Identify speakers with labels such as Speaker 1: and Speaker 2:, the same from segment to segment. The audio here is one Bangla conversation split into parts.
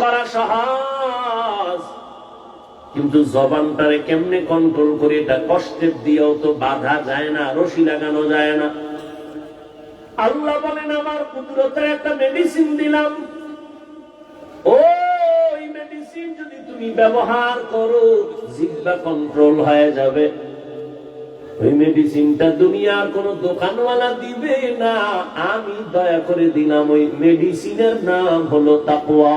Speaker 1: করা সহজ, কিন্তু জবানটারে কেমনে কন্ট্রোল করে এটা কষ্টের দিয়েও তো বাধা যায় না, রশি লাগানো যায় না। আল্লাহ বলেন আমার কুদরতের একটা মেডিসিন দিলাম, ওই মেডিসিন যদি তুমি ব্যবহার করো জিহ্বা কন্ট্রোল হয়ে যাবে। ওই মেডিসিনটা দুনিয়ার কোন দোকানওয়ালা দিবে না, আমি দয়া করে দিলাম। ওই মেডিসিনের নাম হলো তাকওয়া।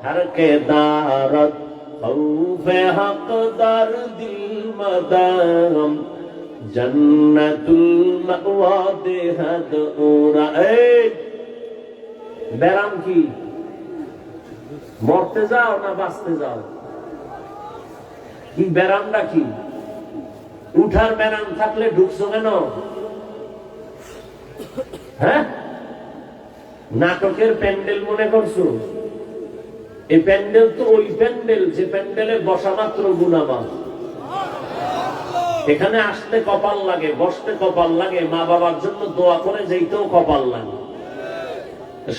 Speaker 1: हर के दारत खौफे हकदार दिल मदाम जन्नतुल मअवा देहद ओरा। ব্যারাম কি? মরতে যাও না বাঁচতে যাও? কি ব্যারামটা কি? উঠার ব্যারাম থাকলে ঢুকছো কেন? হ্যাঁ, নাটকের প্যান্ডেল মনে করছো? এই প্যান্ডেল তো ওই প্যান্ডেল যে প্যান্ডেলে বসা মাত্র গুনাহগার। এখানে আসতে কপাল লাগে, বসতে কপাল লাগে, মা বাবার জন্য দোয়া করে যেতেও কপাল লাগে।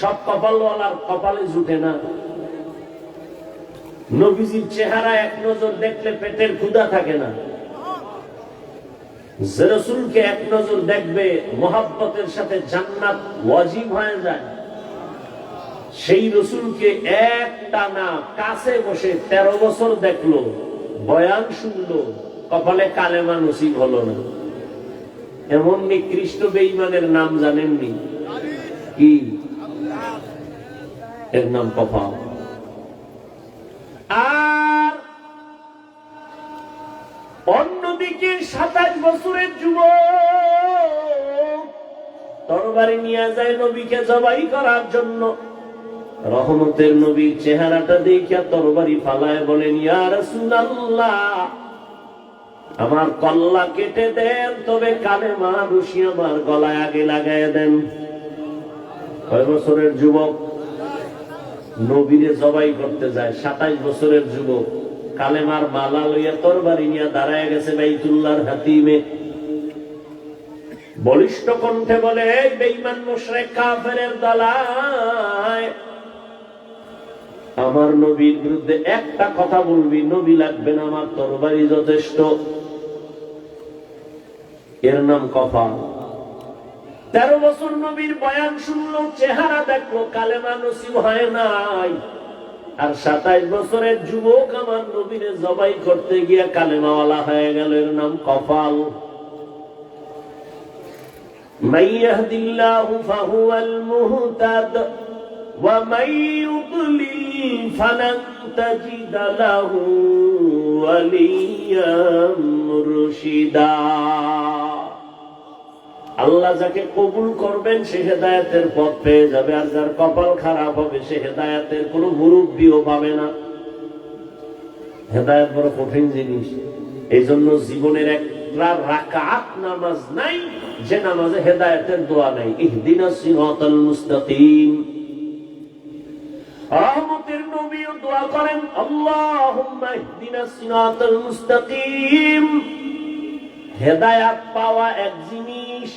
Speaker 1: সব কপালওয়ালার কপালে জুটে না। নবীজির চেহারা এক নজর দেখলে পেটের ক্ষুধা থাকে না। যে রাসূলকে এক নজর দেখবে মহব্বতের সাথে জান্নাত ওয়াজিব হয়ে যায়। সেই রাসূলকে একটানা কাছে বসে 13 বছর দেখলো, বয়ান শুনলো, কপালে কালেমা নসিব হলো না। এমন নিকৃষ্ট বেঈমানের নাম জানেননি? কি? এর নাম কপাল। আর অন্যদিকে 27 বছরের যুবক তরবারি নিয়ে যায় নবীকে জবাই করার জন্য। রহমতের নবীর চেহারাটা দেখিয়া তরবারি ফালায় বলেন, ইয়া রাসূলুল্লাহ, আমার কল্লা কেটে দেন, তবে কালেমা রশি আমার গলায় আগে লাগায় দেন। 6 বছরের যুবক নবীরে জবাই করতে যায়। 27 বছরের যুবক কালেমার মালা লইয়া তরবারি নিয়ে দাঁড়ায় গেছে বাইতুল্লাহর হাতিমে। বলিষ্ঠ কণ্ঠে বলে, এই বেঈমান মুশরিক কাফেরের দলায়, আমার নবীর বিরুদ্ধে একটা কথা বলবি, নবী লাগবে না, আমার তরবারি যথেষ্ট। এর নাম কপাল। 13 বছর নবীর বয়ান শুনলো, চেহারা দেখলো, কালেমা নসিব হয় নাই। আর 27 বছরের যুবক আমার নবীরে জবাই করতে গিয়ে কালেমাওয়ালা হয়ে গেল। এর নাম কপাল। মান ইয়াহদিল্লাহু ফাহুয়াল মুহতাদ ওয়া মান ইউদ্লিল ফালান তাজিদা লাহু ওয়ালিয়্যাম মুরশিদা। আল্লাহ যাকে কবুল করবেন সে হেদায়েতের পথ পেয়ে যাবে, আর যার কপাল খারাপ হবে সে হেদায়েতের কোনো মুরব্বিও পাবে না। হেদায়েত বড় কঠিন জিনিস। এই জন্য জীবনের একটা রাকাত নামাজ নাই যে নামাজে হেদায়েতের দোয়া নাই। ইহদিনাস সিরাতাল মুস্তাকিম। রহমতের নবীও দোয়া করেন, আল্লাহুম্মা ইহদিনাস সিরাতাল মুস্তাকিম। হেদায়াত পাওয়া এক জিনিস,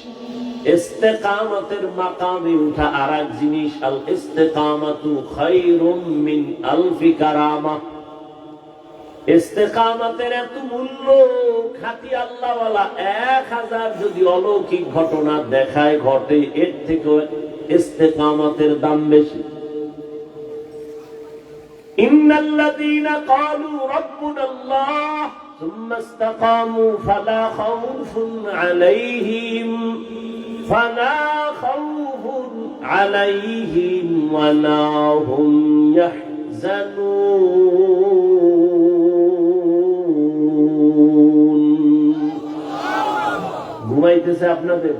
Speaker 1: ইস্তেকামতের মাকামে উঠা আরেক জিনিস। আল ইস্তেকামাতু খায়রুম মিন আলফি কারামা। ইস্তেকামতের এত মূল্য, খাঁটি আল্লাহওয়ালা 1000 যদি অলৌকিক ঘটনা দেখায় ঘটে, এর থেকে ইস্তেকামতের দাম বেশি। ইন্নাল্লাযীনা ক্বালু রাব্বুনাল্লাহ ثم استقاموا فلا خوف عليهم ولا هم يحزنون। ঘুমাইতেছে আপনাদের?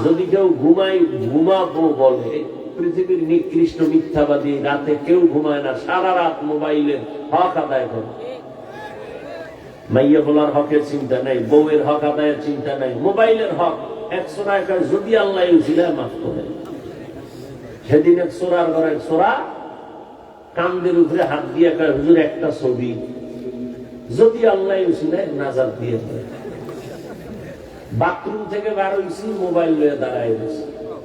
Speaker 1: যদি কেউ ঘুমাবো বলে, পৃথিবীর নিকৃষ্ট মিথ্যাবাদী, রাতে কেউ ঘুমায় না, সারা রাত মোবাইলের হক আদায় করে। মাইয়া বলার হকের চিন্তা নাই, বউয়ের হক আদায়ের চিন্তা নাই, মোবাইলের হক। 100 টাকা যদি আল্লাহ উসিলায় মাফ করে। সেদিন এক সোরার ঘরে সোরা কান্দের উপরে হাত দিয়ে কয়, হুজুর একটা ছবি, যদি আল্লাহ উসিলায় নাজাত দিয়ে দেয়। বাথরুম থেকে বার হইছি, মোবাইল লয়ে দাঁড়ায় গেছে,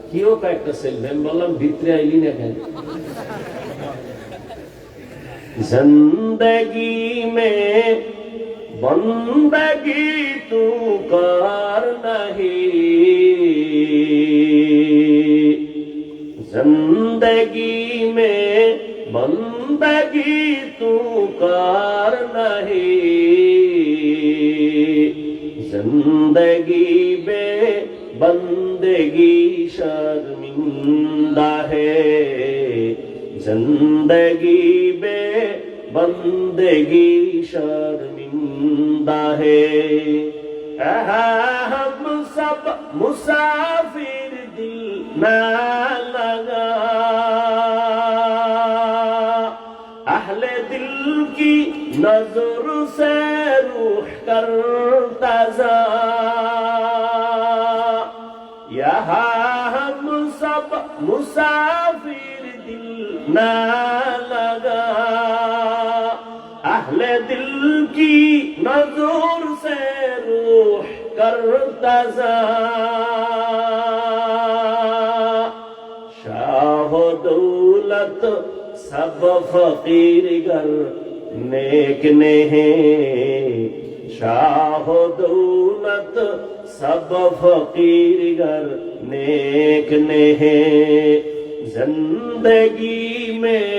Speaker 1: কিও কয়েকটা সেলফি। আমি বললাম ভিতরে আইলি না কেন? जिंदगी में बंदगी तू कर नहीं, जिंदगी में बंदगी तू कर नहीं, जिंदगी में बंदगी शर्मिंदा है, जिंदगी में बंदगी शर्मिंदा है। हम सब मुसाफिर दिल ना लगा, अहले दिल की नजर से रूह करता जा, यहाँ हम सब मुसाफिर दिल ना लगा, अहले दिल की नजर से रूह करता जा। शाह दौलत सब फकीर गर नेक ने हैं, शाह दौलत सब फकीर गर नेक ने हैं, जिंदगी में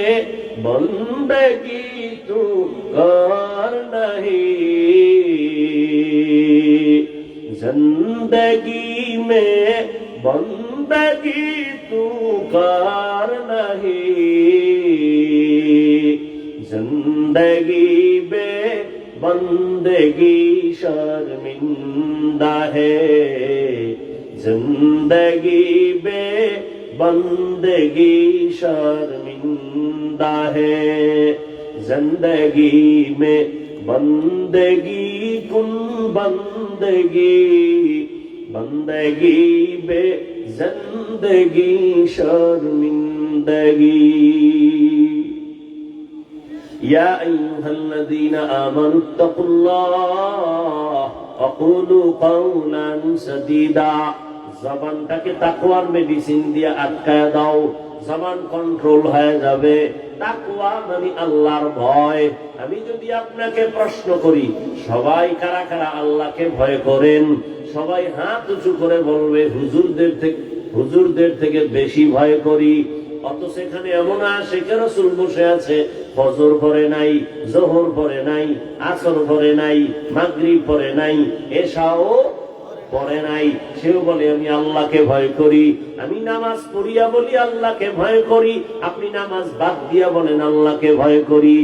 Speaker 1: बंदगी तू कर नहीं, जिंदगी में बंदगी तू कर नहीं, जिंदगी में बंदगी शर्मिंदा है, जिंदगी में बंदगी शर्मिंदा है, जिंदगी में बंदगी कुन बंदगी, बंदगी बे जिंदगी शर्मिंदगी। या अय्युहल्लज़ीना आमनु तक़ुल्लाह वक़ूलू क़ौलन सदीदा। জবানটাকে তাকওয়ার মেডিসিন দিয়ে আটকায় দাও, জবান কন্ট্রোল হয়ে যাবে। তাকওয়া মানে আল্লাহর ভয়। আমি যদি আপনাকে প্রশ্ন করি, সবাই কারা কারা আল্লাহকে ভয় করেন? সবাই হাত উঁচু করে বলবে হুজুরদের থেকে বেশি ভয় করি। অত সেখানে এমন আশিকে রাসূল বসে আছে, ফজর পড়ে নাই, যোহর পড়ে নাই, আসর পড়ে নাই, মাগরিব পড়ে নাই, এশাও পড়ে নাই, সেও বলে আমি আল্লাহকে ভয় করি। আমি নামাজ পড়িয়া বলি আল্লাহকে ভয় করি, আপনি নামাজ বাদ দিয়া বলেন আল্লাহকে ভয় করি।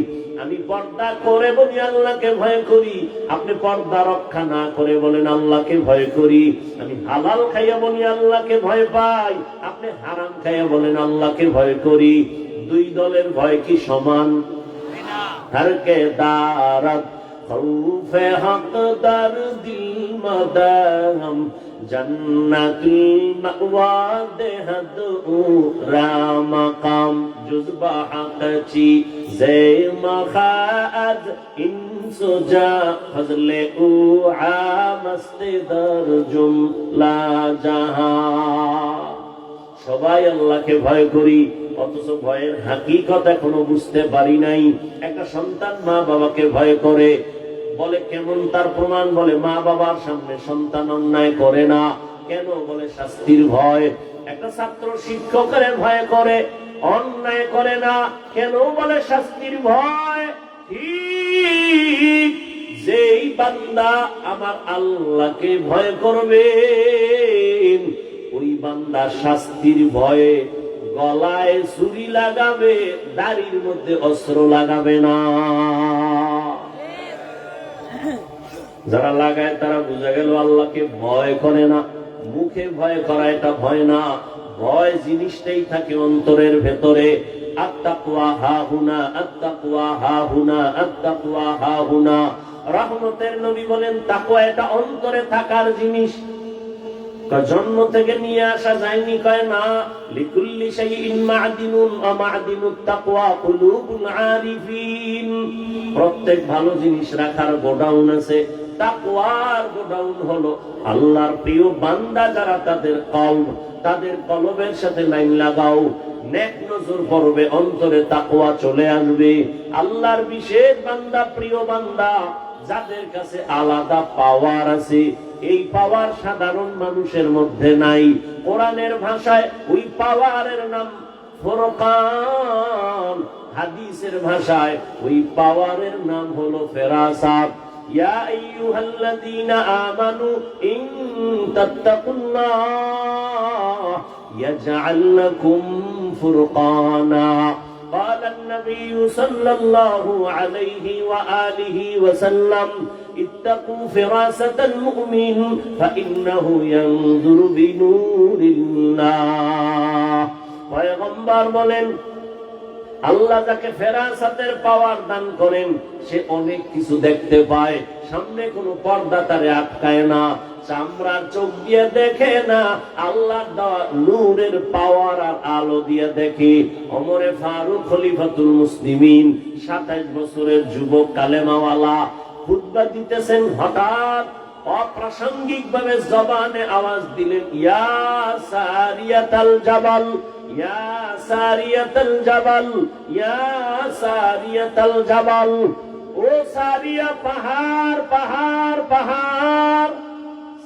Speaker 1: আমি পর্দা করে বলি আল্লাহকে ভয় করি, আপনি পর্দা রক্ষা না করে বলেন আল্লাহকে ভয় করি। আমি হালাল খাইয়া বলি আল্লাহকে ভয় পাই, আপনি হারাম খাইয়া বলেন আল্লাহকে ভয় করি। দুই দলের ভয় কি সমান? হরকে দারাত খৌফে হক দার দিল মদাম জন্নাতুল মাওয়া দেহদ ও রামাকাম জুজবা হকচি জে মখাদ ইনসুজা ফজলে ও আমস্তে দর জুমলা জাহান। সবাই আল্লাহকে ভয় করি, অথচ ভয়ের হাকিকত এখনো বুঝতে পারি নাই। একটা সন্তান মা বাবাকে ভয় করে, বলে কেমন তার প্রমাণ? বলে মা বাবার সামনে সন্তান অন্যায় করে না। কেন? বলে শাস্তির ভয়। একটা ছাত্র শিক্ষকের ভয় করে, অন্যায় করে না। কেন? বলে শাস্তির ভয়। ঠিক যেই বান্দা আমার আল্লাহকে ভয় করবে, ওই বান্দা শাস্তির ভয়ে গলায় ছুরি লাগাবে, দাড়ির মধ্যে অস্ত্র লাগাবে না। যারা লাগায় তারা বুঝা গেল আল্লাহকে ভয় করে না। মুখে ভয় করা এটা ভয় না, ভয় জিনিসটাই থাকে অন্তরের ভেতরে। আত্তাকওয়া হাহুনা, আত্তাকওয়া হাহুনা, আত্তাকওয়া হাহুনা। রহমতের নবী বলেন তাকওয়া এটা অন্তরে থাকার জিনিস, জন্ম থেকে নিয়ে আসা যায়নি। কয় না, লিকুল্লি শাইইন মা'দিনুন ওয়া মা'দিনুত তাকওয়া কুলুবুল আরিফিন। প্রত্যেক ভালো জিনিস রাখার গোডাউন আছে, তাকওয়ার গোডাউন হলো আল্লাহর প্রিয় বান্দা যারা, তাদের কলব, তাদের কলবের সাথে লাইন লাগাও। নেক নজর পড়বে, অন্তরে তাকওয়া চলে আসবে। আল্লাহর বিশেষ বান্দা, প্রিয় বান্দা, যাদের কাছে আলাদা পাওয়ার আছে, এই পাওয়ার সাধারণ মানুষের মধ্যে নাই। কোরআনের ভাষায় ওই পাওয়ারের নাম ফুরকান, হাদিসের ভাষায় ওই পাওয়ারের নাম হলো ফেরাসাত। ইয়া আইয়ুহাল্লাযীনা আমানু ইন তাত্তাকুল্লাহ ইয়াজআল লাকুম ফুরকানা। قال النبي صلى الله عليه وآله وسلم اتقوا فراسة المؤمن فإنه ينظر بنور الله। পয়গম্বর বলেন, আল্লাহ যাকে ফেরাসাতের পাওয়ার দান করেন সে অনেক কিছু দেখতে পায়, সামনে কোনো পর্দা তারে আটকায় না, চামড়ার চোখ দিয়ে দেখে না, আল্লাহর দেওয়া নূরের পাওয়ার আর আলো দিয়ে দেখে। ওমরে ফারুক খলিফাতুল মুসলিমিন 27 বছরের যুবক কালেমাওয়ালা খুতবা দিতেছেন, হঠাৎ অপ্রাসঙ্গিক ভাবে জবানে আওয়াজ দিলেন, ইয়া সারিয়াতাল জাবাল, ইয়া সারিয়াতাল জাবাল, ইয়া সারিয়াতাল জাবাল। ও সারিয়া, পাহাড় পাহাড় পাহাড়।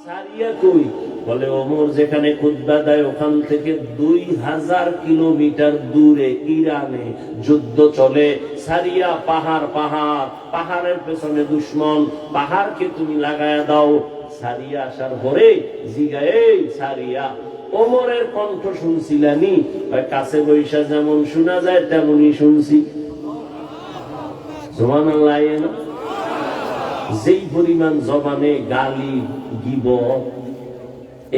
Speaker 1: সারিয়া কই? বলে ওমর যেখানে খুতবা দেয় ওখান থেকে 2000 কিলোমিটার দূরে ইরানে যুদ্ধ চলে। সারিয়া পাহাড় পাহাড়, পাহাড়ের পেছনে দুশমন, পাহাড়কে তুমি লাগায়া দাও। সারিয়া আসার পরে জিগা, এই সারিয়া, ওমরের কণ্ঠ শুনছিলানি? কাছে বৈশা যেমন শোনা যায় তেমনই শুনছি। সুবহানাল্লাহ। যেই পরিমাণ জবানে গালি গীবত,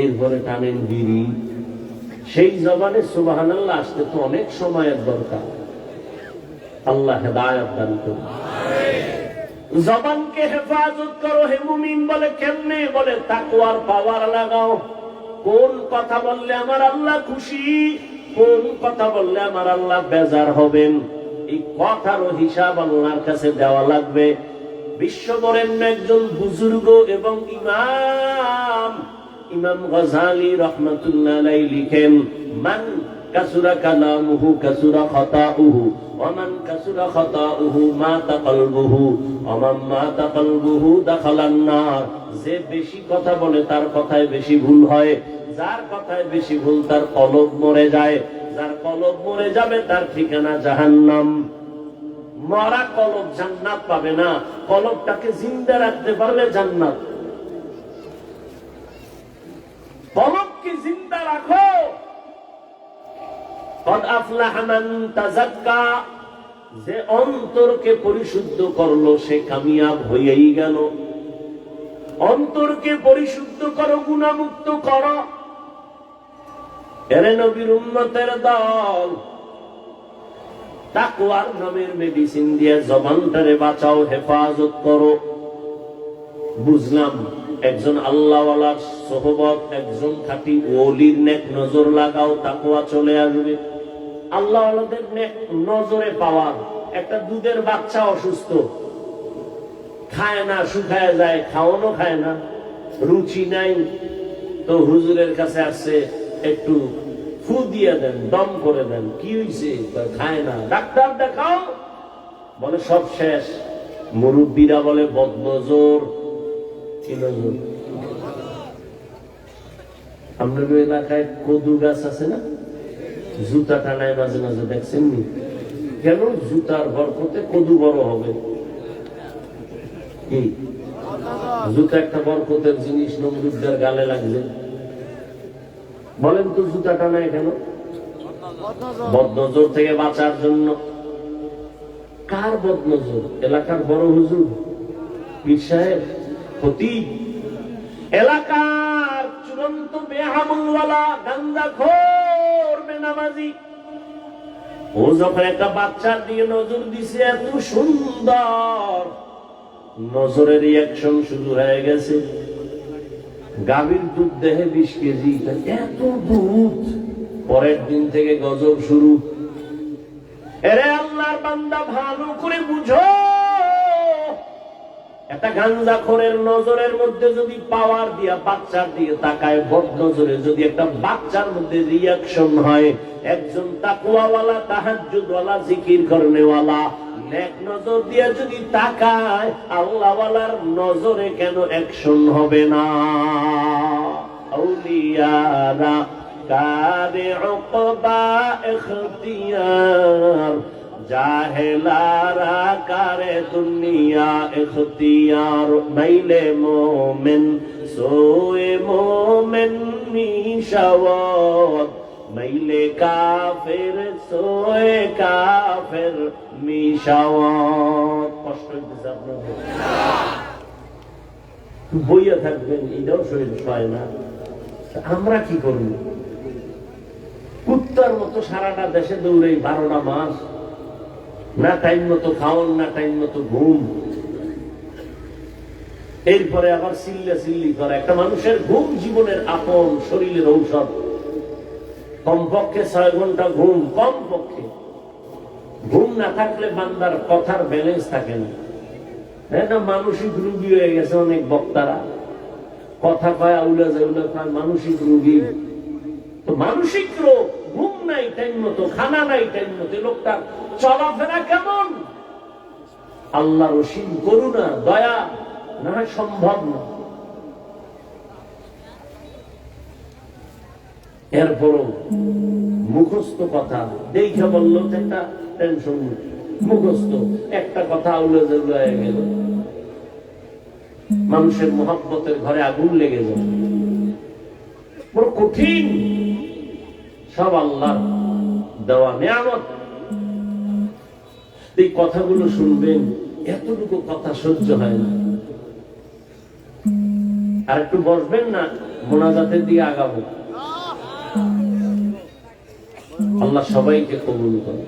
Speaker 1: এরপরে টানেন বিড়ি, সেই জবানে সুবহানাল্লাহ আসতে তো অনেক সময়ের দরকার। আল্লাহ হেদায়েত দান করুন। জবানকে হেফাজত করো হে মুমিন। বলে কেমনে? বলে তাকওয়ার পাওয়ার লাগাও। কোন কথা বললে আমার আল্লাহ খুশি, কোন কথা বললে আমার আল্লাহ বেজার হবেন, এই কথারও হিসাব আল্লাহর কাছে দেওয়া লাগবে। বিশ্ববরেণ্য একজন বুজুর্গ এবং ইমাম, ইমাম গজালি রাহমাতুল্লাহ আলাইহি লিখেন, মান কাসুরা কালামুহু কাসুরা খাতাউহু ওয়া মান কাসুরা খাতাউহু মাতা কলবুহু ওয়া মান মাতা কলবুহু দাখালান নার। যে বেশি কথা বলে তার কথায় বেশি ভুল হয়, যার কথায় বেশি ভুল তার কলব মরে যায়, যার কলব মরে যাবে তার ঠিকানা জাহান্নাম। মরা কলব জান্নাত পাবে না, কলবটাকে জিন্দা রাখতে পারলে জান্নাত। কলবকে জিন্দা রাখো। কদ আফলাহা মান তাযাক্কা, যে অন্তরকে পরিশুদ্ধ করলো সে কামিয়াব হয়েই গেল। অন্তরকে পরিশুদ্ধ করো, গুনাহমুক্ত করো। এরে নবীর উম্মতের দল, তাকওয়ার নামের মেডিসিন দিয়ে জবানটারে বাঁচাও, হেফাজত করো। বুঝলাম একজন আল্লাহওয়ালার সোহবত, একজন খাঁটি ওলির নেক নজর লাগাও, তাকওয়া চলে আসবে। আল্লাহওয়ালাদের নেক নজরে পাওয়ার। একটা দুধের বাচ্চা অসুস্থ, খায় না, শুকায় যায়, খাওয়ানো খায় না, রুচি নাই, তো হুজুরের কাছে আসছে, একটু ফু দিয়ে দেন, দম করে দেন। কি হয়েছে? খায় না, ডাক্তার দেখাও। বলে সব শেষ। মুরব্বীরা বলে বদনজর। কি নজর? আপনাদের এলাকায় কদু গাছ আছে না? জুতা টানায় মাঝে মাঝে, দেখছেন নি? কেন? জুতার বরকতে কদু বড় হবে। কি জুতা একটা বরকতের জিনিস, নমরুদ্দার গালে লাগছে। বলেন তো জুতা টানায় কেন? বদনজর থেকে বাঁচার জন্য। কার বদনজর? এলাকার বড় হুজুর, পীর সাহেব, খতিব, এলাকার চূড়ান্ত বেহামুলওয়ালা, গাঞ্জাখোর, বেনামাজি। ও যখন একটা বাচ্চার দিকে নজর দিছে, এত সুন্দর, নজরের রিয়াকশন শুরু হয়ে গেছে। গাভীর দুধ দেহে 20 কেজি, এত দুধ। পরের দিন থেকে গজব শুরু। এরে আল্লাহর বান্দা, ভালো করে বুঝো, একটা গাঞ্জাখোরের নজরের মধ্যে যদি পাওয়ার দিয়া বাচ্চার দিয়ে তাকায়, বদ নজরে যদি একটা বাচ্চার মধ্যে রিয়াকশন হয়, একজন তাকওয়াওয়ালা, তাহাজ্জুদওয়ালা, জিকির করনেওয়ালা নেক নজর দিয়ে যদি তাকায়, আল্লাহওয়ালার নজরে কেন অ্যাকশন হবে না? আউলিয়ারা কারে উকবা ইখতিয়ার, জাহেলারা কারে দুনিয়া ইখতিয়ার। মাইলে মোমেন সোয়ে মোমেন মিশাওয়াত, মাইলে কাফের সোয়ে কাফের মিশাওয়াত। কষ্ট হইতেছে আপনাদের? বইয়া থাকবেন, এটাও শরীর হয় না। আমরা কি করব? কুত্তার মতো সারাটা দেশে দৌড়ে 12টা মাস, না টাইম মতো খাওয়ান, না টাইম মতো ঘুম, এরপরে আবার চিল্লা চিল্লি করে। একটা মানুষের ঘুম জীবনের আপন, শরীরের ঔষধ। কমপক্ষে 6 ঘন্টা ঘুম, কমপক্ষে। ঘুম না থাকলে বান্দার কথার ব্যালেন্স থাকে না। মানসিক রোগী হয়ে গেছে অনেক বক্তারা, কথা কয় আউলা জাউলা কয়, মানসিক রোগী। তো মানসিক রোগ, ঘুম নাই টাইম মতো, খানা নাই টাইম মতো, লোকটা চলাফেরা কেমন? আল্লাহর অসীম করুণা, দয়া না হয় সম্ভব না। এরপরও মুখস্থ কথা দেখে বললো একটা টেনশন, মুখস্থ একটা কথা আউলা জাউলা হয়ে গেল, মানুষের মহব্বতের ঘরে আগুন লেগে যায়। বড় কঠিন। সব আল্লাহর দেওয়া নিয়ামত। এই কথাগুলো শুনবেন, এতটুকু কথা সহ্য হয় না। আর একটু বসবেন না, মোনাজাতের দিকে আগাবো। আল্লাহ সবাইকে কবুল করে।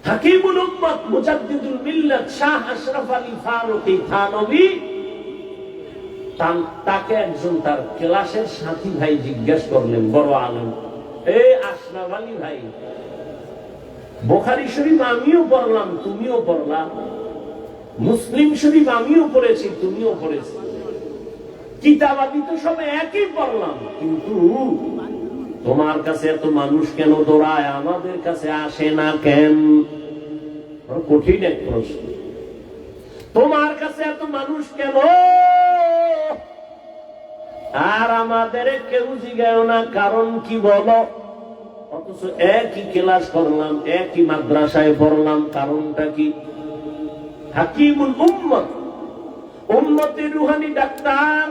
Speaker 1: হাকিমুল উম্মত মুজাদ্দিদুল মিল্লাত শাহ আশরাফ আলী ফারুকী থানভী, তাকে একজন তার ক্লাসের সাথী ভাই জিজ্ঞেস করলেন, বড় আলেম, এই আশরাফ আলী ভাই, বুখারী শরীফ আমিও পড়লাম, তুমিও পড়লা, মুসলিম শরীফ আমিও পড়েছি, তুমিও পড়েছি, কিতাবাদি তো সব একই পড়লাম, কিন্তু তোমার কাছে এত মানুষ কেন দৌড়ায়, আমাদের কাছে আসে না কেন? কঠিন এক প্রশ্ন। তোমার কাছে এত মানুষ কেন আর আমাদের কেউ জিজ্ঞাসা না, কারণ কি বলো? অথচ একই ক্লাস করলাম, একই মাদ্রাসায় পড়লাম, কারণটা কি? হাকিমুল উম্মত, উম্মতের রুহানি ডাক্তার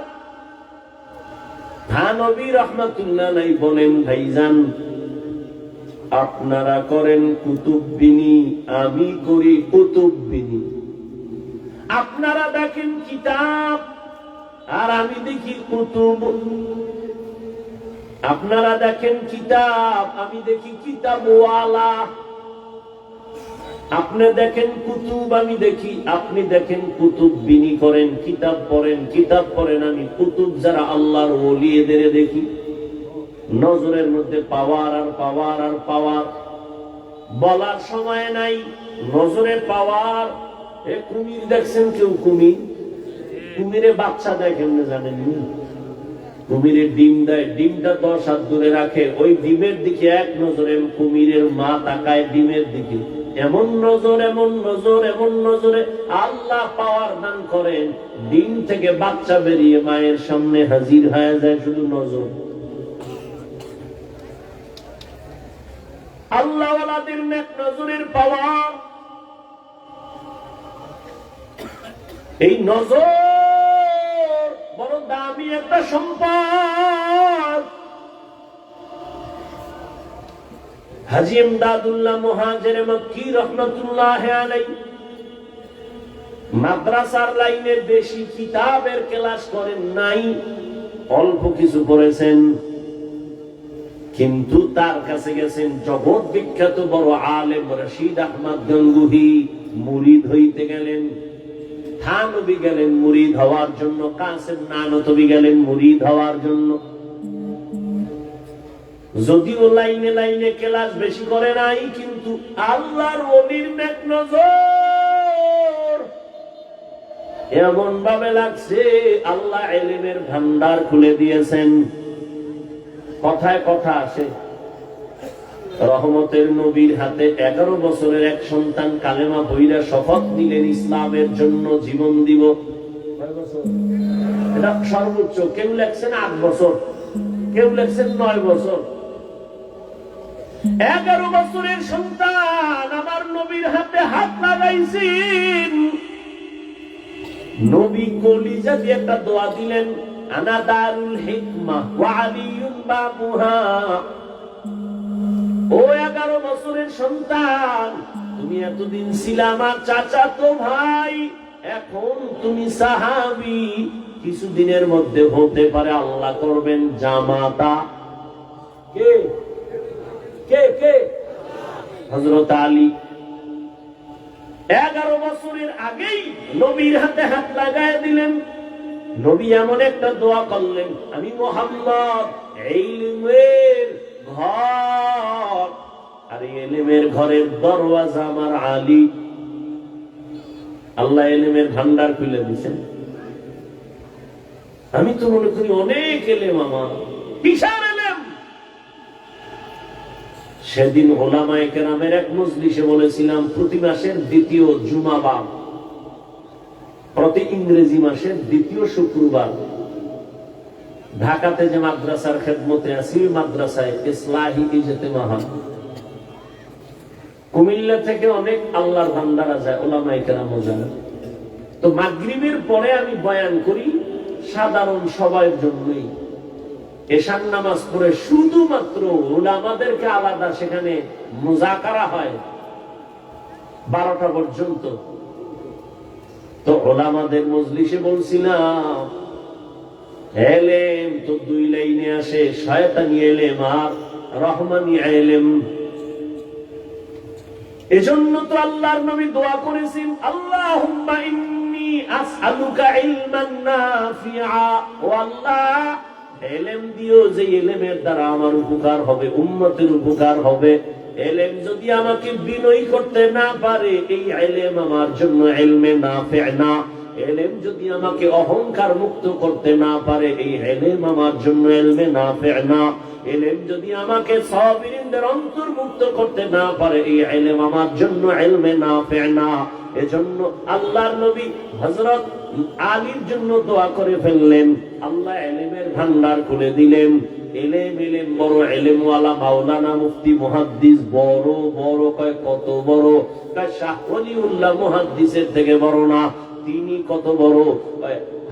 Speaker 1: থানভী রহমাতুল্লাহ আলাইহি বলেন, ভাইজান আপনারা করেন কুতুববিনী, আমি করি কুতুববিনী। আপনারা দেখেন কিতাব আর আমি দেখি কুতুব। আপনারা দেখেন কিতাব, আমি দেখি কিতাবওয়ালা। আপনি দেখেন কুতুব, আমি দেখি, আপনি দেখেন কুতুববিনী করেন, কিতাব পড়েন, কিতাব পড়েন, আমি কুতুব যারা আল্লাহর ওলি এদের দেখি। নজরের মধ্যে পাওয়ার আর পাওয়ার আর পাওয়ার, বলার সময় নাই। নজরে পাওয়ার। এ কুমির দেখছেন কেউ? কুমির, কুমিরে বাচ্চা দেয় কেমনে জানেন? কুমিরের ডিম দেয়, ডিমটা 10 হাত দূরে রাখে, ওই ডিমের দিকে এক নজরে কুমিরের মা তাকায় ডিমের দিকে। এমন নজর, এমন নজর, এমন নজরে আল্লাহ পাওয়ার দান করেন, ডিম থেকে বাচ্চা বেরিয়ে মায়ের সামনে হাজির হয়ে যায়, শুধু নজর। আল্লাহ ওয়ালাদের নেক নজরের পাওয়ার। এই নজর বড় দামি একটা সম্পদ। হাজী ইমদাদুল্লাহ মুহাজির মক্কি রহমাতুল্লাহ আলাইহি মাদ্রাসার লাইনে বেশি কিতাবের ক্লাস করেন নাই, অল্প কিছু পড়েছেন, কিন্তু তার কাছে গেছেন জগৎ বিখ্যাত বড় আলেম রশিদ আহমদ গঙ্গুহি, মুরিদ হইতে গেলেন। থানভী গেলেন মুরিদ হওয়ার জন্য, কাসেম নানতবী গেলেন মুরিদ হওয়ার জন্য। যদিও লাইনে লাইনে ক্লাস বেশি করে নাই, কিন্তু আল্লাহর ওলির নেক নজর এমন ভাবে লাগছে আল্লাহ ইলমের ভান্ডার খুলে দিয়েছেন। কথায় কথা আসে, রহমতের নবীর হাতে 11 বছরের এক সন্তান কালেমা পড়া শপথ নিলেন ইসলামের জন্য জীবন দিব। এটা সর্বোচ্চ। কেউ লেখছেন 8 বছর, কেউ লেখছেন 9 বছর। 11 বছরের সন্তান আমার নবীর হাতে হাত লাগাইছেন। নবী কলিজা দিয়ে একটা দোয়া দিলেন, আনা দারুল হিকমা ওয়া আলিয়ুন বাবুহা। ও 11 বছরের সন্তান, তুমি এতদিন ছিলে আমার চাচাতো ভাই, এখন তুমি সাহাবী, কিছুদিনের মধ্যে হতে পারে আল্লাহ করবেন জামাতা। কে কে কে? হযরত আলী। 11 বছরের আগেই নবীর হাতে হাত লাগায় দিলেন। নবী এমন একটা দোয়া করলেন, আমি মুহাম্মদ ইলমের ঘর, আর ইলমের ঘরের দরওয়াজা আমার আলী। আল্লাহ ইলমের ভান্ডার খুলে দিয়েছেন। আমি তো মনে করি অনেক ইলম আমার, বিশাল ইলম। সেদিন উলামায়ে কেরামের এক মজলিসে বলেছিলাম, প্রতি মাসের দ্বিতীয় জুমাবার, প্রতি ইংরেজি মাসের দ্বিতীয় শুক্রবার ঢাকাতে যে মাদ্রাসার খেদমতে আছি, মাদ্রাসায় ইসলাহি ইজতেমা হয়। কুমিল্লা থেকে অনেক আল্লাহর বান্দারা যায়, উলামায়ে কেরামও যায়। তো মাগরিবের পরে আমি বয়ান করি সাধারণ সবার জন্যই। এশার নামাজ পড়ে শুধুমাত্র উলামাদেরকে আলাদা সেখানে মুজাকারা হয় 12টা পর্যন্ত। তো উলামাদের মজলিসে বলছিলাম, ইলম তো 2 লাইনে আসে, শয়তানি ইলম আর রহমানি ইলম। এজন্য তো আল্লাহর নবী দোয়া করেছেন, আল্লাহুম্মা ইন্নী আসআলুকা ইলমান নাফিআ। ও আল্লাহ, ইলম দিও যে ইলমের দ্বারা আমার উপকার হবে, উম্মতের উপকার হবে। ইলম যদি আমাকে বিনয়ী করতে না পারে, এই ইলম আমার জন্য ইলমে নাফি' না। ইলম যদি আমাকে অহংকার মুক্ত করতে না পারে, এই ইলম আমার জন্য ইলমে নাফি' না। ইলম যদি আমাকে সাবিরিনদের অন্তর্ভুক্ত করতে না পারে, এই ইলম আমার জন্য ইলমে নাফি' না। এজন্য আল্লাহর নবী হযরত আলীর জন্য দোয়া করে ফেললেন, আল্লাহ ইলমের ভান্ডার খুলে দিলেন। ইলম বড়, ইলমওয়ালা মাওলানা মুফতি মুহাদ্দিস বড় বড়। কয় কত বড়? কয় শাহ ওলিউল্লাহ মুহাদ্দিসের থেকে বড় না। তিনি কত বড়?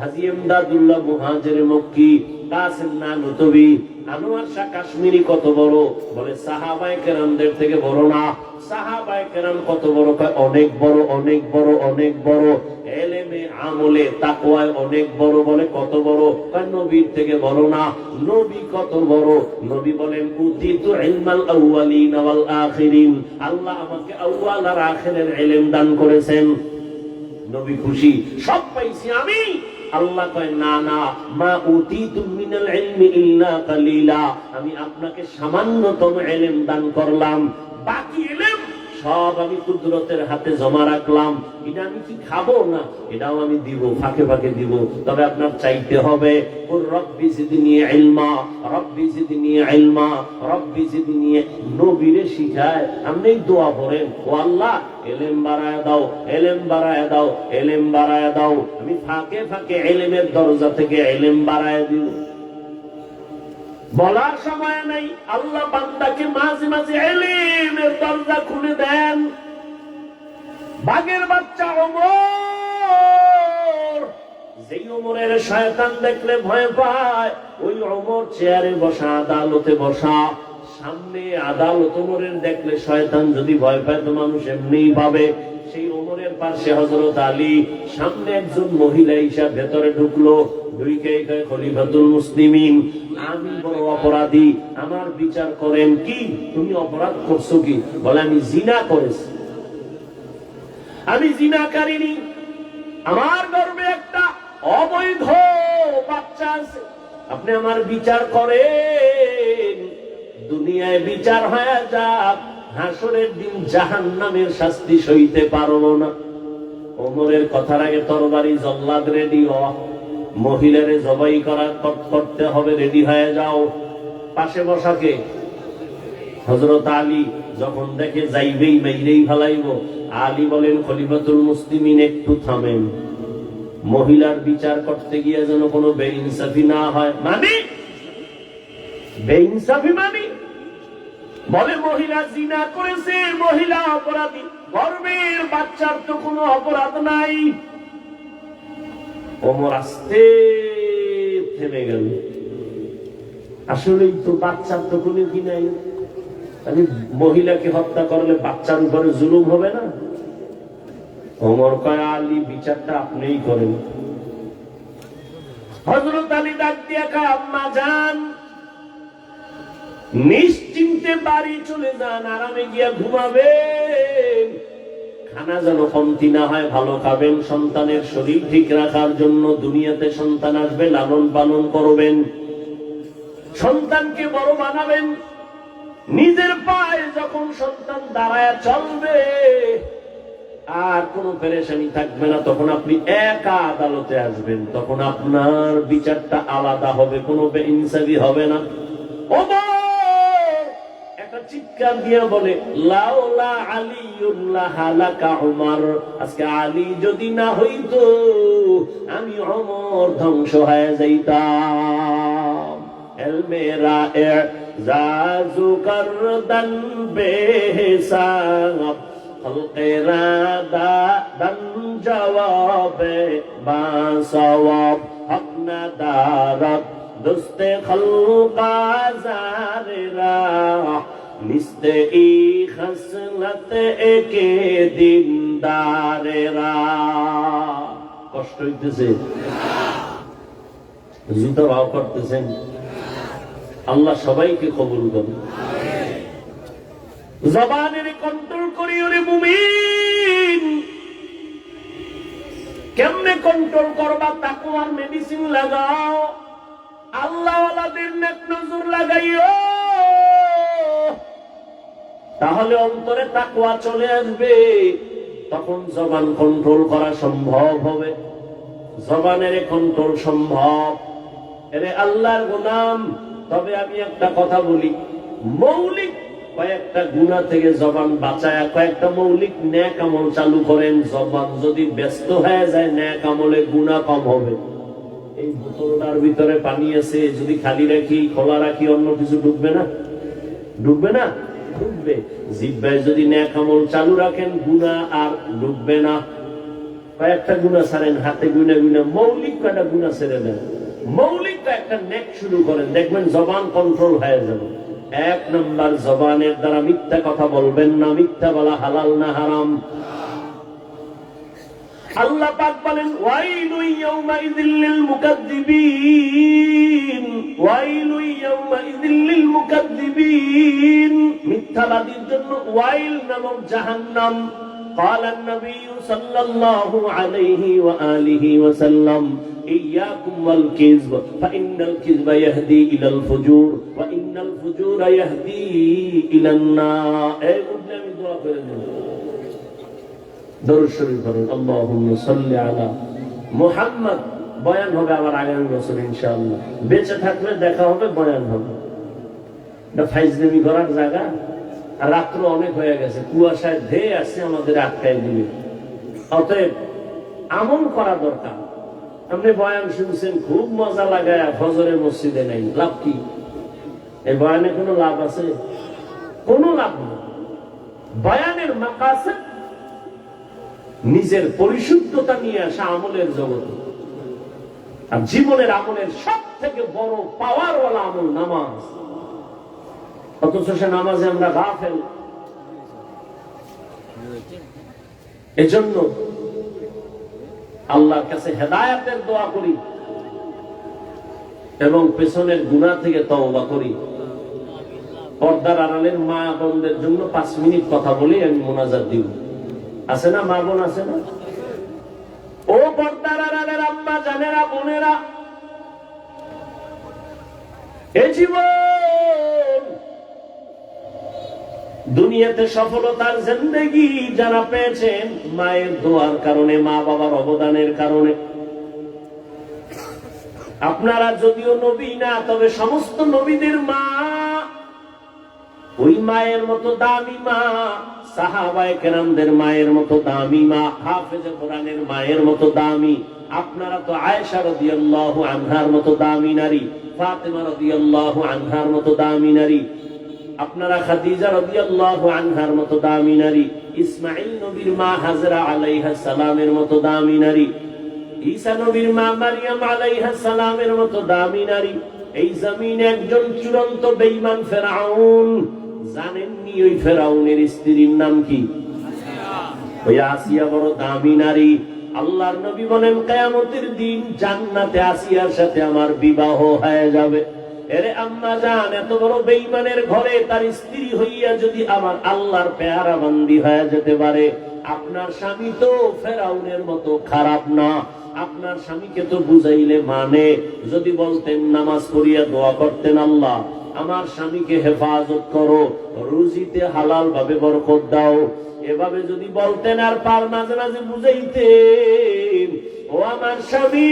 Speaker 1: হাজী ইমদাদুল্লাহ মুহাজির মক্কি, কাসিম নানুতবি, আনোয়ার শাহ কাশ্মীরি কত বড়? বলে সাহাবায়ে কেরামদের থেকে বড় না। সাহাবায়ে কেরাম কত বড়? কয় অনেক বড়, অনেক বড়, অনেক বড়। ইলমে আমলে তাকওয়ায় অনেক বড়। বলে কত বড়? কয় নবীর থেকে বড় না। নবী কত বড়? নবী বলেন, উতিতু ইলমাল আউয়ালিন ওয়াল আখিরিন। আল্লাহ আমাকে আউয়াল আর আখিরের ইলম দান করেছেন। নবী খুশি, সব পাইছি আমি। আল্লাহ কয়, না না, মা উতিতু মিনাল ইলমি ইল্লা কালিলা। আমি আপনাকে সামান্যতম ইলম দান করলাম, বাকি ইলম সব আমি কুদরতের হাতে জমা রাখলাম। এটা আমি কি খাবো না? এটাও আমি দিব, ফাঁকে ফাঁকে দিব। তবে আপনার চাইতে হবে, রব্বি জিদনি ইলমা, রব্বি জিদনি ইলমা, রব্বি জিদনি। নবীরে শিখায় আপনি দোয়া করেন, ও আল্লাহ ইলম বাড়ায় দাও, ইলম বাড়ায় দাও, ইলম বাড়ায় দাও। আমি ফাঁকে ফাঁকে ইলমের দরজা থেকে ইলম বাড়ায় দিব। বলার সময় নাই, আল্লাহ বান্দাকে মাঝে মাঝে ইলমের দরজা খুলে দেন। বাঘের বাচ্চা ওমর, যেই ওমরের শয়তান দেখলে ভয় পায়, ওই ওমর চেয়ারে বসা, আদালতে বসা। সামনে আদালত ওমরের দেখলে শয়তান যদি ভয় পায় তো মানুষ এমনিই পাবে। সেই ওমরের পাশে হযরত আলী, সামনে একজন মহিলা হিসাব ভেতরে ঢুকলো। খলিফাতুল মুসলিমিন, আমি বড় অপরাধী, আমার বিচার করেন। কি তুমি অপরাধ করছো? কি? বলে আমি জিনা করেছি। আমি জিনাকারিনী, আমার গর্ভে একটা অবৈধ বাচ্চা আছে। আপনি আমার বিচার করেন, দুনিয়ায় বিচার হয়ে যাক, হাসরের দিন জাহান্নামের শাস্তি সইতে পারবো না। ওমরের কথার আগে তরবারি জল্লাদ রেডি হ, মহিলারে জবাই করতে হবে, রেডি হয়ে যাও। পাশে বসাকে হযরত আলী যখন দেখে যাইবেই মেরেই ফেলাইব, আলী বলেন খলিফাতুল মুসলিমিন একটু থামেন, মহিলার বিচার করতে গিয়ে যেন কোনো বেইনসাফি না হয়। মানে বেইনসাফি মানে বলে মহিলা জিনা করেছে, মহিলা অপরাধী, গর্ভের বাচ্চার তো কোনো অপরাধ নাই। ওমর আস্তে থেমে গেল, আসলেই তো বাচ্চার তো কোনো কি নাই, আমি মহিলাকে হত্যা করলে বাচ্চার উপরে জুলুম হবে না? ওমর কয় আলী বিচারটা আপনিই করেন। হযরত আলী ডাক দিয়া কয় আম্মা জান, নিশ্চিন্তে বাড়ি চলে যান, আরামে গিয়া ঘুমাবেন, খানা যেন কমতি না হয়, ভালো খাবেন, সন্তানের শরীর ঠিক রাখার জন্য। দুনিয়াতে সন্তান আসবে, লালন পালন করবেন, সন্তানকে বড় বানাবেন। নিজের পায়ে যখন সন্তান দাঁড়ায় চলবে, আর কোনো পেরেশানি থাকবে না, তখন আপনি একা আদালতে আসবেন, তখন আপনার বিচারটা আলাদা হবে, কোনো বেইনসাফি হবে না। একটা চিৎকার দিয়ে বলে লাউলা আলিউল্লাহ হালাকা উমর, আজকে আলী যদি না হইতো আমি ওমর ধ্বংস হয়ে যাইতাম। এল মেরা এজাজু করদান বেহিসাব, খলকেরা দান জওয়াবে বাসওয়াব, হক না দারত দুস্তে খলকা জারেরা, নিস্তে ই খসলত একে দিনদারেরা। কষ্ট হইতেছে? জুতা ভাও করতেছেন? আল্লাহ সবাইকে কবুল করুন। জবানের কন্ট্রোল করি ওরে মুমিন। কেমনে কন্ট্রোল করবা? তাকওয়ার মেডিসিন লাগাও, আল্লাহ ওয়ালাদের নেক নজর লাগাইও, তাহলে অন্তরে তাকওয়া চলে আসবে, তখন জবান কন্ট্রোল করা সম্ভব হবে। জবানের কন্ট্রোল সম্ভব। এরে আল্লাহর গোলাম, তবে আমি একটা কথা বলি, মৌলিক কয়েকটা গুনাহ থেকে জবান বাঁচায় কয়েকটা মৌলিক নেক আমল চালু করেন। জবান যদি ব্যস্ত হয়ে যায়, নেক আমলে গুনাহ কম হবে। এই বোতলটার ভিতরে পানি আছে, যদি খালি রাখি, খোলা রাখি, অন্য কিছু ডুববে না? ডুববে না? ডুববে। জিহ্বায় যদি নেক আমল চালু রাখেন, গুনাহ আর ডুববে না। কয়েকটা গুনাহ ছাড়েন, হাতে গুনা গুনা মৌলিক কয়েকটা গুনাহ ছেড়ে দেন, মৌলিক একটা নেক শুরু করেন, দেখবেন জবান কন্ট্রোল হয়ে যাবে। এক নাম্বার, জবানের দ্বারা মিথ্যা কথা বলবেন না। মিথ্যা বলা হালাল না হারাম? আল্লাহ পাক বলেন ওয়াইলু ইয়াউমাইযিল লিল মুকাদ্দিবিন, ওয়াইলু ইয়াউমাইযিল লিল মুকাদ্দিবিন, মিথ্যাবাদীর জন্য ওয়াইল নামক জাহান্নাম। قال النبي صلى الله عليه وآله وسلم إياكم والكذب فإن الكذب يهدي إلى الفجور وإن الفجور يهدي إلى النار। এই বলে আমি দোয়া করে দেব, দরুদ শরীফ পড়ুন, আল্লাহুম্মা সাল্লি আলা মুহাম্মদ। বয়ান হবে আবার আগামী বছর ইনশাআল্লাহ, বেঁচে থাকলে দেখা হবে, বয়ান হবে। এটা ফাইজলামি করার জায়গা। আর রাত্র অনেক হয়ে গেছে, কুয়াশায় ধেয়ে আসছে, আমাদের আটকায় দিবে। অতএব আমল করা দরকার। আপনি বয়ান শুনছেন, খুব মজা লাগায়, ফজরে মসজিদে নেই, লাভ কি? এই বয়ানে কোনো লাভ আছে? কোনো লাভ নেই। বয়ানের মাকাসিদ নিজের পরিশুদ্ধতা নিয়ে আসা আমলের জগতে। আর জীবনের আমলের সব থেকে বড় পাওয়ারওয়ালা আমল নামাজ। অথচ সে নামাজে আমরা গাফেল। এজন্য আল্লাহর কাছে হেদায়েতের দোয়া করি এবং পেছনের গুনাহ থেকে তওবা করি। পর্দার আড়ালের মা বোনদের জন্য 5 মিনিট কথা বলি, আমি মোনাজাত দিব। আছে না মা বোন? আছে না? ও পর্দার আড়ালের আম্মা জানেরা, বোনেরা, এ জীবন দুনিয়াতে সফলতার জিন্দেগি যারা পেয়েছেন মায়ের দোয়ার কারণে, মা বাবার অবদানের কারণে। আপনারা যদিও নবী না, তবে সমস্ত নবীদের মা ওই মায়ের মতো দামি মা, সাহাবায়ে কেরামদের মায়ের মতো দামি মা, হাফেজে কোরআনের মায়ের মতো দামি। আপনারা তো আয়েশা রাদিয়াল্লাহু আনহার মতো দামি নারী, ফাতেমা রাদিয়াল্লাহু আনহার মতো দামি নারী, আপনারা খাদিজা রাদিয়াল্লাহু আনহার মতো দামি নারী, ইসমাঈল নবীর মা হাজরা আলাইহিস সালামের মতো দামি নারী, ঈসা নবীর মা মারইয়াম আলাইহিস সালামের মতো দামি নারী। এই জমিনে একজন চূড়ান্ত বেঈমান ফেরাউন, জানেননি ওই ফেরাউনের স্ত্রীর নাম কি? ওই আসিয়া বড় দামি নারী। আল্লাহর নবী বলেন কিয়ামতের দিন জান্নাতে আসিয়ার সাথে আমার বিবাহ হয়ে যাবে। এরে আম্মা জান, এত বড় বেঈমানের ঘরে তার স্ত্রী হইয়া যদি আমার আল্লাহর পেয়ারা বান্দি হয়ে যেতে পারে, আপনার স্বামী তো ফেরাউনের মতো খারাপ না। আপনার স্বামীকে তো বুঝাইলে মানে, যদি বলতেন নামাজ পড়িয়া দোয়া করতেন, আল্লাহ আমার স্বামীকে হেফাজত করো, রুজিতে হালাল ভাবে বরকত দাও, এভাবে যদি বলতেন, আর পার মাঝে মাঝে বুঝাইতেন, ও আমার স্বামী,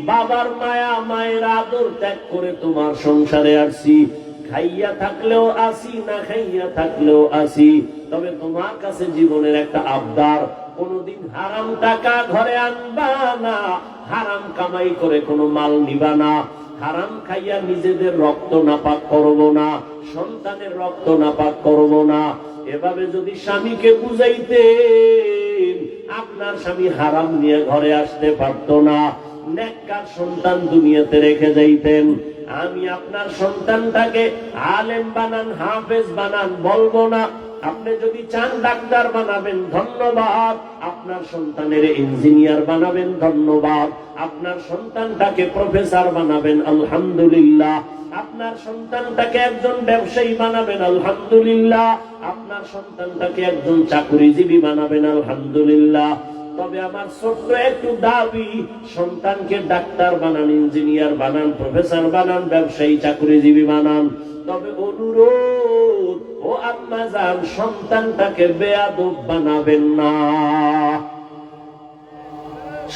Speaker 1: বাবার মায়া মায়ের আদর ত্যাগ করে তোমার সংসারে আসছি, খাইয়া থাকলেও আসি, না খাইয়া থাকলেও আসি, তবে তোমার কাছে জীবনের একটা আবদার, কোনদিন হারাম টাকা ঘরে আনবা না, হারাম কামাই করে কোনো মাল নিবা না, হারাম খাইয়া নিজেদের রক্ত নাপাক করব না, সন্তানের রক্ত নাপাক করব না। এভাবে যদি স্বামীকে বুঝাইতেন, আপনার স্বামী হারাম নিয়ে ঘরে আসতে পারতো না, নেককার সন্তান দুনিয়াতে রেখে যাইতেন। আমি আপনার সন্তানটাকে আলেম বানান, হাফেজ বানান বলবো না। আপনি যদি চান ডাক্তার বানাবেন, ধন্যবাদ। আপনার সন্তানের ইঞ্জিনিয়ার বানাবেন, ধন্যবাদ। আপনার সন্তানটাকে প্রফেসর বানাবেন, আলহামদুলিল্লাহ। আপনার সন্তানটাকে একজন ব্যবসায়ী বানাবেন, আলহামদুলিল্লাহ। আপনার সন্তানটাকে একজন চাকরিজীবী বানাবেন, আলহামদুলিল্লাহ। তবে আমার ছোট্ট একটু দাবি, সন্তানকে ডাক্তার বানান, ইঞ্জিনিয়ার বানান, প্রফেসর বানান, ব্যবসায়ী চাকরিজীবী বানান। তবে অনুরোধ, ও আম্মা জান, সন্তানটাকে বেয়াদব বানাবেন না।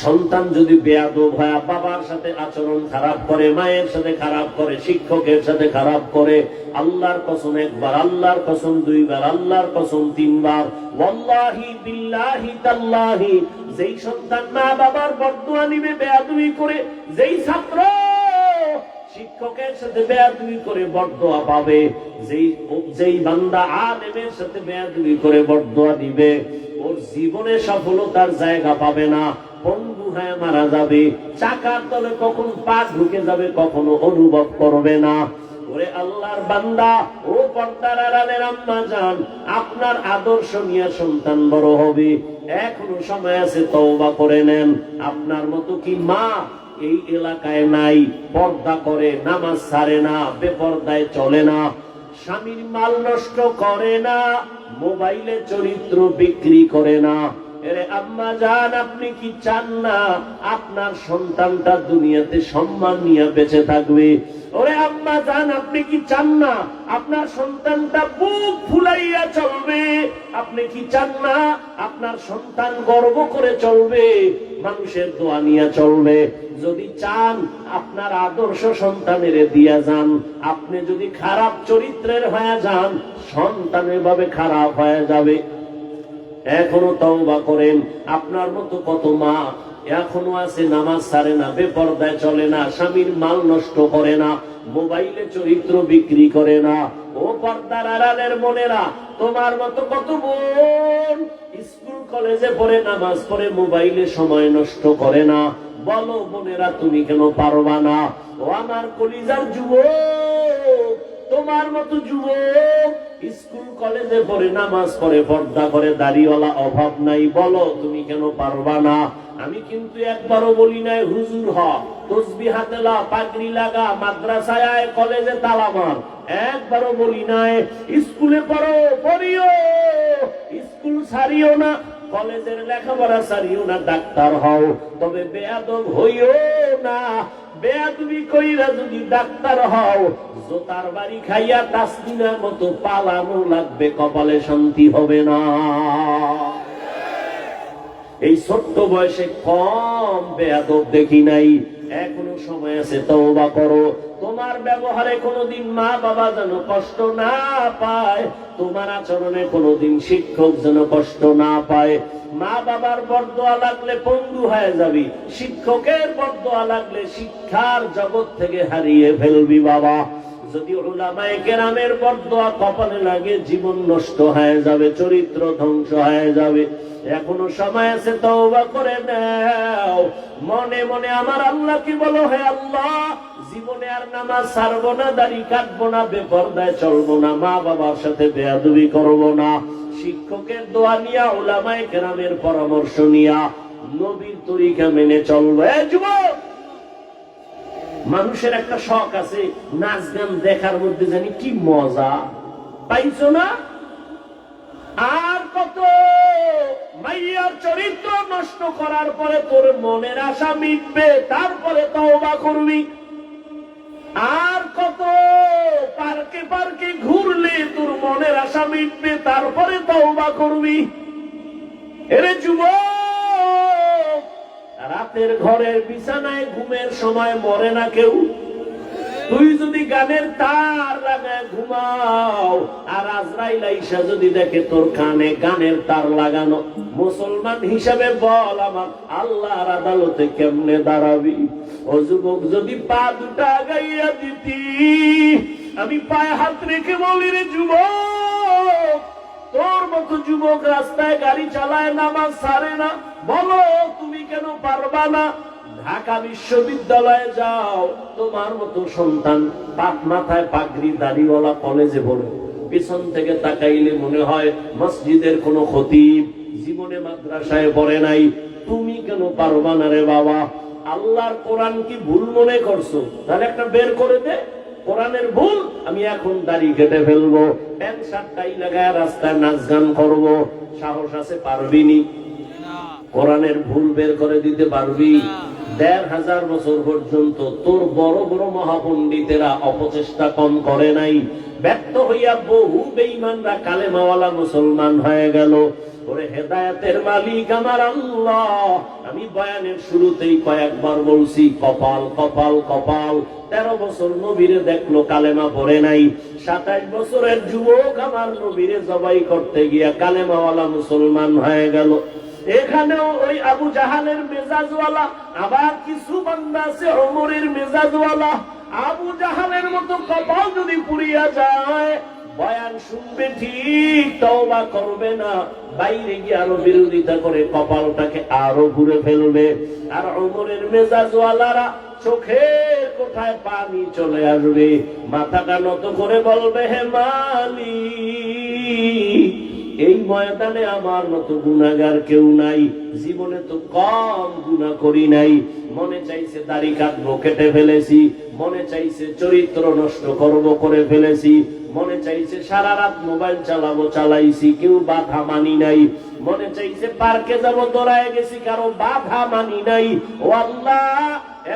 Speaker 1: সন্তান যদি বেয়াদব হয়, বাবার সাথে আচরণ খারাপ করে, মায়ের সাথে খারাপ করে, শিক্ষকের সাথে খারাপ করে, আল্লাহর কসম একবার, আল্লাহর কসম দুইবার, আল্লাহর কসম তিনবার, ওয়াল্লাহি বিল্লাহি তাল্লাহি, যেই সন্তান মা বাবার বদদুয়া নিবে বেয়াদবি করে, যেই ছাত্র শিক্ষকের সাথে বেয়াদবি করে বদদুয়া পাবে, যেই বান্দা আলেমের সাথে বেয়াদবি করে বদদুয়া দিবে, ওর জীবনে সফলতার জায়গা পাবে না, পঙ্গু হয়ে মারা যাবে, চাকার তলে কখন পা ঢুকে যাবে কখনো অনুভব করবে না। ওরে আল্লাহর বান্দা, ও পর্দার আড়ালের আম্মা জান, আপনার আদর্শ নিয়ে সন্তান বড় হবে, এখনো সময় আছে, তওবা করে নেন। আপনার মতো কি মা এই এলাকায় নাই? পর্দা করে, নামাজ ছাড়ে না, বেপর্দায় চলে না, স্বামীর মাল নষ্ট করে না, মোবাইলে চরিত্র বিক্রি করে না। এরে আম্মা জান, আপনি কি চান না আপনার সন্তানটা দুনিয়াতে সম্মান নিয়ে বেঁচে থাকবে? ওরে আম্মা জান, আপনি কি চান না আপনার সন্তানটা বুক ফুলাইয়া চলবে? আপনি কি চান না আপনার সন্তান গর্ব করে চলবে, মানুষের দোয়া নিয়ে চলবে? যদি চান আপনার আদর্শ সন্তানের দিয়া যান। আপনি যদি খারাপ চরিত্রের হয়ে যান, সন্তান এভাবে খারাপ হয়ে যাবে। এখনো তওবা করেন। আপনার মতো কত মা এখনো আছে, নামাজ ছাড়ে না, বেপর্দায় চলে না, স্বামীর মাল নষ্ট করে না, মোবাইলে চরিত্র বিক্রি করে না। ও পর্দার আড়ালের বোনেরা, তোমার মতো কত বোন স্কুল কলেজে পড়ে, নামাজ পড়ে, মোবাইলে সময় নষ্ট করে না। বলো বোনেরা, তুমি কেন পারবা না? ও আমার কলিজার যুবক, তোমার মতো যুবক স্কুল কলেজে পড়ে, নামাজ পড়ে, পর্দা করে, দাড়িওয়ালা অভাব নাই, বলো তুমি কেন পারবা না? আমি কিন্তু একবারও বলি নাই হুজুর হ, তসবিহ হাতে লা, পাগড়ি লাগা, মাদ্রাসায় আয়, কলেজে তালা মার, একবারও বলি নাই। স্কুলে পড়ো, পড়িও, স্কুল ছাড়িও না। কলেজের লেখাপড়া ছাড়িও না, ডাক্তার হও, তবে বেয়াদব হইও না। বেয়াদবি কইরা যদি ডাক্তার হও, জোতার বাড়ি খাইয়া তাসমিনার মতো পালানো লাগবে, কপালে শান্তি হবে না। এই ছোট্ট বয়সে কম বেয়াদব দেখি নাই। এখনো সময় আছে, তওবা করো। তোমার ব্যবহারে কোনোদিন মা বাবা যেন কষ্ট না পায়, তোমার আচরণে কোনোদিন শিক্ষক যেন কষ্ট না পায়। মা বাবার বরদোয়া লাগলে পঙ্গু হয়ে যাবি, শিক্ষকের বরদোয়া লাগলে শিক্ষার জগৎ থেকে হারিয়ে ফেলবি বাবা। যদি উলামায়ে কেরামের বরদোয়া কপালে লাগে, জীবন নষ্ট হয়ে যাবে, চরিত্র ধ্বংস হয়ে যাবে। এখনো সময় আছে, তওবা করে নাও। মনে মনে আমার আল্লাহকে বলো, হে আল্লাহ, জীবনে আর নামাজ ছাড়বো না, দাড়ি কাটবো না, বেপরদায় চলবো না, মা বাবার সাথে বেয়াদবি করবো না। শিক্ষকের দোয়া নিয়া, উলামায়ে কেরামের পরামর্শ নিয়া, নবীর তরিকা মেনে চলবো। যুবক, মানুষের একটা শখ আছে, নাচ গান দেখার মধ্যে জানি কি মজা পাইছো না? আর কত মাইয়ার চরিত্র নষ্ট করার পরে তোর মনের আশা মিটবে, তারপরে তওবা করবি। আর কত পার্কে পার্কে ঘুরলে তোর মনের আশা মিটবে, তারপরে তওবা করবি। এরে যুবক, রাতের ঘরের বিছানায় ঘুমের সময় মরে না কেউ। তুই যদি গানের তার লাগায় ঘুমাও, আর আজরাইল আইসা যদি দেখে তোর কানে গানের তার লাগানো, মুসলমান হিসাবে বল, আমার আল্লাহর আদালতে কেমনে দাঁড়াবি? ও যুবক, যদি পা দুটা গাইয়া দিতি, আমি পায়ে হাত রেখে বলি, রে যুবক, তোর মতো যুবক রাস্তায় গাড়ি চালায়, নামাজ ছাড়ে না, বলো তুমি কেন পারবা না? ঢাকা বিশ্ববিদ্যালয়ে যাও, তোমার মতো সন্তান পাক মাথায় পাগড়ি দাড়িওয়ালা কলেজে পড়ে, পিছন থেকে তাকাইলে মনে হয় মসজিদের কোন খতিব, জীবনে মাদ্রাসায় পড়ে নাই। তুমি কেন পারবা না রে বাবা? আল্লাহর কোরআন কি ভুল মনে করছো? তাহলে একটা বের করে দে, কোরআনের ভুল। আমি এখন দাড়ি কেটে ফেলবো, প্যান্ট শার্ট টাই লাগায় রাস্তায় নাচ গান করবো, সাহস আছে? পারবিনি। কোরআনের ভুল বের করে দিতে পারবি? ১,৫০০ বছর পর্যন্ত তোর বড় বড় মহাপণ্ডিতেরা অপচেষ্টা কম করে নাই। ব্যর্থ হইয়া বহু বেঈমানরা কালেমাওয়ালা মুসলমান হয়ে গেল। ওরে হেদায়েতের মালিক আমার আল্লাহ, আমি বয়ানের শুরুতেই কয়েকবার বলছি, কপাল কপাল কপাল। ১৩ বছর নবীরে দেখলো, কালেমা পড়ে নাই। ২৭ বছরের যুবক আমার নবীরে জবাই করতে গিয়া কালেমাওয়ালা মুসলমান হয়ে গেল। এখানেও ওই আবু জাহালের মেজাজওয়ালা, আবার কিছু বান্দা আছে ওমরের মেজাজওয়ালা। আবু জাহালের মতো কপাল যদি পুড়িয়া যায়, বয়ান শুনবে ঠিক, তওবা করবে না, বাইরে গিয়ে আরো বিরোধিতা করে কপালটাকে আরো ঘুরে ফেলবে। আর ওমরের মেজাজওয়ালারা চোখের কোঠায় পানি চলে আসবে, মাথাটা নত করে বলবে, হে মালিক, এই ময়দানে আমার মতো গুনাহগার কেউ নাই, জীবনে তো কম গুনাহ করি নাই। মনে চাইছে দাড়ি কাটবো, কেটে ফেলেছি। মনে চাইছে চরিত্র নষ্ট করব, করে ফেলেছি। মনে চাইছে সারা রাত মোবাইল চালাবো, চালাইছি, কেউ বাধা মানি নাই। মনে চাইছে পার্কে যাবো, দৌড়ায় গেছি, কারো বাধা মানি নাই। ও আল্লাহ,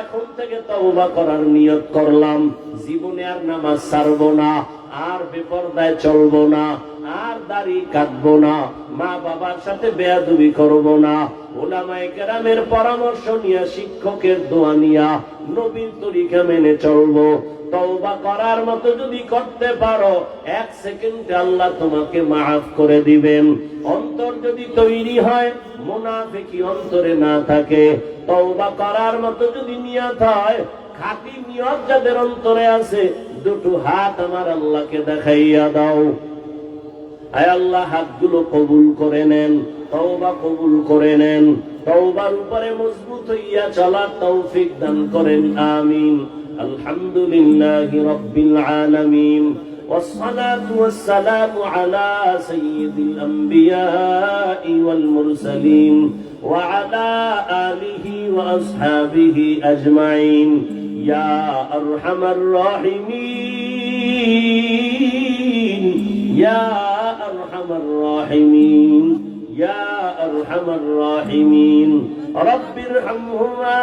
Speaker 1: এখন থেকে তওবা করার নিয়ত করলাম, জীবনে আর নামাজ ছাড়বো না, আর বেপরদায় চলবো না, আর দাড়ি কাটবো না, মা বাবার সাথে বেয়াদবি করবো না। উলামায়ে কেরামের পরামর্শ নিয়া, শিক্ষকের দোয়া নিয়া, নবীর তরিকা মেনে চলবো। তওবা করার মতো যদি করতে পারো, 1 সেকেন্ডে আল্লাহ তোমাকে মাফ করে দিবেন। অন্তর যদি তৈরি হয়, মুনাফিকি অন্তরে না থাকে, তওবা করার মতো যদি নিয়ত হয়, খাঁটি নিয়ত যাদের অন্তরে আছে, দুটো হাত আমার আল্লাহকে দেখাইয়া দাও। আয় আল্লাহ, হাতগুলো কবুল করে নেন, তওবা কবুল করে নেন, তওবার উপরে মজবুত হইয়া চলার তৌফিক দান করেন, আমিন। আলহামদুলিল্লাহি রাব্বিল আলামিন, ওয়াসসালাতু ওয়াসসালামু আলা সাইয়্যিদিল আমবিয়াই ওয়াল মুরসালিন ওয়া আলা আলিহি ওয়া আসহাবিহি আজমাইন। ইয়া আরহামার রাহিমিন, ইয়া আরহামার রাহিমিন, ইয়া أرحم الراحمين رب ارحمهما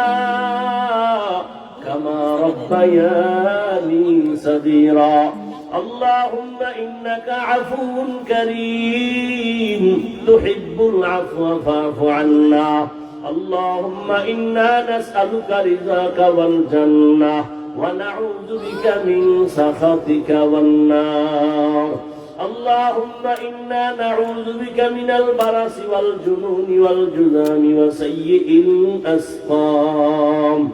Speaker 1: كما ربياني صغيرا اللهم إنك عفو كريم تحب العفو فاعف عنا اللهم إنا نسألك رضاك والجنة ونعوذ بك من سخطك والنار اللهم إنا نعوذ بك من البرص والجنون والجذام وسيء الأسقام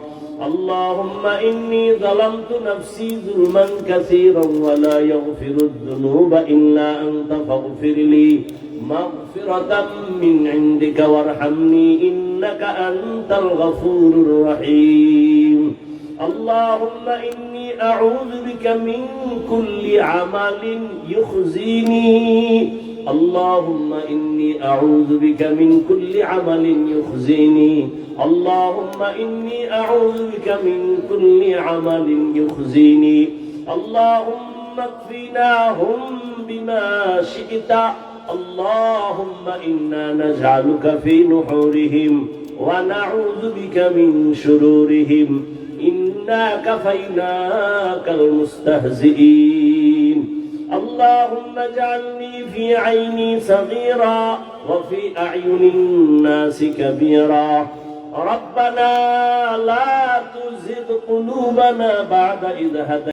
Speaker 1: اللهم إني ظلمت نفسي ظلما كثيرا ولا يغفر الذنوب إلا أنت فاغفر لي مغفرة من عندك وارحمني إنك أنت الغفور الرحيم اللهم إني أعوذ بك من كل عمل يخزيني اللهم إني أعوذ بك من كل عمل يخزيني اللهم إني أعوذ بك من كل عمل يخزيني اللهم اكفناهم بما شئت اللهم إنا نجعلك في نحورهم ونعوذ بك من شرورهم إنا كفيناك المستهزئين اللهم اجعلني في عيني صغيرا وفي أعين الناس كبيرا ربنا لا تزغ قلوبنا بعد إذ هديتنا